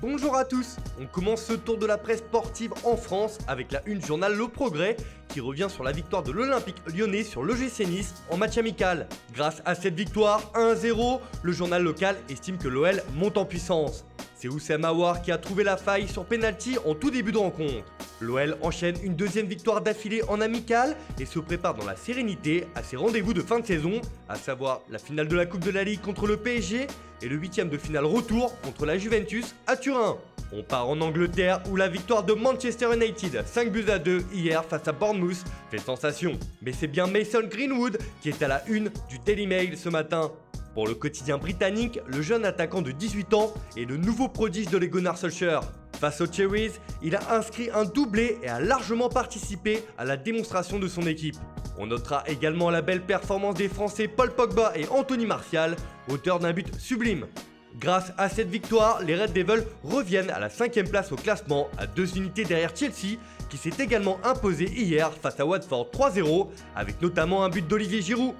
Bonjour à tous, on commence ce tour de la presse sportive en France avec la une journal Le Progrès qui revient sur la victoire de l'Olympique lyonnais sur l'OGC Nice en match amical. Grâce à cette victoire 1-0, le journal local estime que l'OL monte en puissance. C'est Oussem Aouar qui a trouvé la faille sur penalty en tout début de rencontre. L'OL enchaîne une deuxième victoire d'affilée en amical et se prépare dans la sérénité à ses rendez-vous de fin de saison, à savoir la finale de la Coupe de la Ligue contre le PSG et le 8e de finale retour contre la Juventus à Turin. On part en Angleterre où la victoire de Manchester United 5-2 hier face à Bournemouth fait sensation. Mais c'est bien Mason Greenwood qui est à la une du Daily Mail ce matin. Pour le quotidien britannique, le jeune attaquant de 18 ans est le nouveau prodige de Gunnar Solskjaer. Face aux Cherries, il a inscrit un doublé et a largement participé à la démonstration de son équipe. On notera également la belle performance des Français Paul Pogba et Anthony Martial, auteurs d'un but sublime. Grâce à cette victoire, les Red Devils reviennent à la 5e place au classement, à 2 unités derrière Chelsea, qui s'est également imposé hier face à Watford 3-0, avec notamment un but d'Olivier Giroud.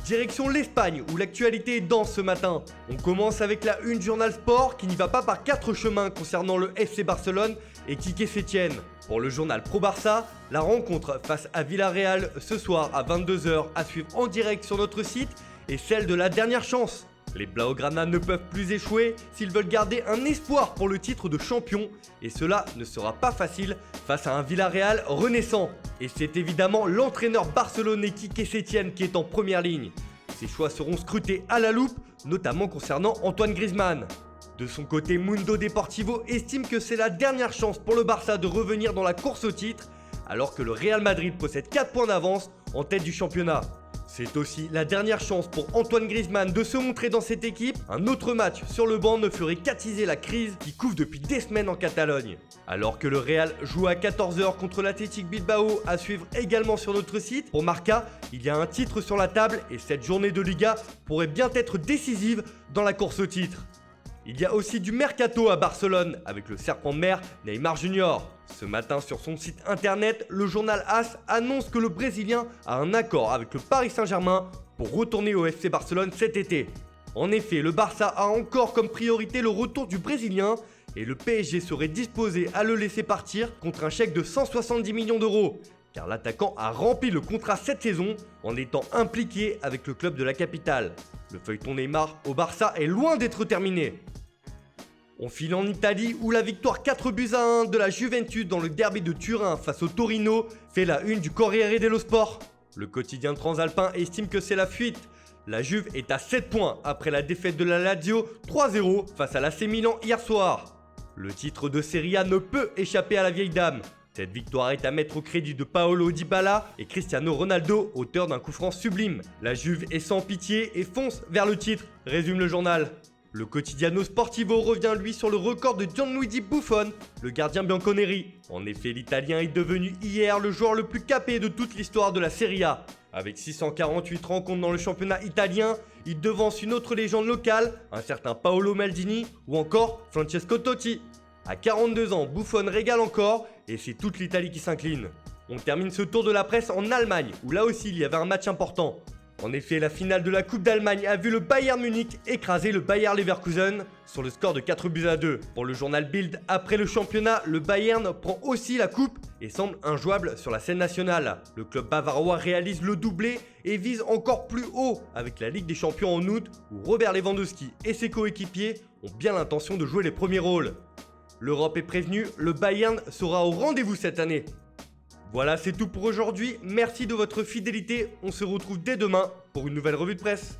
Direction l'Espagne où l'actualité est dense ce matin. On commence avec la une journal sport qui n'y va pas par 4 chemins concernant le FC Barcelone et Quique Sétienne. Pour le journal Pro Barça, la rencontre face à Villarreal ce soir à 22h à suivre en direct sur notre site est celle de la dernière chance. Les Blaugrana ne peuvent plus échouer s'ils veulent garder un espoir pour le titre de champion et cela ne sera pas facile face à un Villarreal renaissant. Et c'est évidemment l'entraîneur barcelonais Quique Sétienne qui est en première ligne. Ses choix seront scrutés à la loupe, notamment concernant Antoine Griezmann. De son côté, Mundo Deportivo estime que c'est la dernière chance pour le Barça de revenir dans la course au titre, alors que le Real Madrid possède 4 points d'avance en tête du championnat. C'est aussi la dernière chance pour Antoine Griezmann de se montrer dans cette équipe. Un autre match sur le banc ne ferait qu'attiser la crise qui couve depuis des semaines en Catalogne. Alors que le Real joue à 14h contre l'Athletic Bilbao à suivre également sur notre site, pour Marca, il y a un titre sur la table et cette journée de Liga pourrait bien être décisive dans la course au titre. Il y a aussi du mercato à Barcelone avec le serpent de mer Neymar Junior. Ce matin sur son site internet, le journal AS annonce que le Brésilien a un accord avec le Paris Saint-Germain pour retourner au FC Barcelone cet été. En effet, le Barça a encore comme priorité le retour du Brésilien et le PSG serait disposé à le laisser partir contre un chèque de 170 millions d'euros. Car l'attaquant a rempli le contrat cette saison en étant impliqué avec le club de la capitale. Le feuilleton Neymar au Barça est loin d'être terminé. On file en Italie où la victoire 4-1 de la Juventus dans le derby de Turin face au Torino fait la une du Corriere dello Sport. Le quotidien transalpin estime que c'est la fuite. La Juve est à 7 points après la défaite de la Lazio 3-0 face à l'AC Milan hier soir. Le titre de Serie A ne peut échapper à la vieille dame. Cette victoire est à mettre au crédit de Paolo Dybala et Cristiano Ronaldo, auteurs d'un coup franc sublime. La Juve est sans pitié et fonce vers le titre, résume le journal. Le Quotidiano Sportivo revient lui sur le record de Gianluigi Buffon, le gardien bianconeri. En effet, l'Italien est devenu hier le joueur le plus capé de toute l'histoire de la Serie A. Avec 648 rencontres dans le championnat italien, il devance une autre légende locale, un certain Paolo Maldini ou encore Francesco Totti. À 42 ans, Buffon régale encore et c'est toute l'Italie qui s'incline. On termine ce tour de la presse en Allemagne où là aussi il y avait un match important. En effet, la finale de la Coupe d'Allemagne a vu le Bayern Munich écraser le Bayer Leverkusen sur le score de 4-2. Pour le journal Bild, après le championnat, le Bayern prend aussi la coupe et semble injouable sur la scène nationale. Le club bavarois réalise le doublé et vise encore plus haut avec la Ligue des Champions en août où Robert Lewandowski et ses coéquipiers ont bien l'intention de jouer les premiers rôles. L'Europe est prévenue, le Bayern sera au rendez-vous cette année. Voilà, c'est tout pour aujourd'hui. Merci de votre fidélité. On se retrouve dès demain pour une nouvelle revue de presse.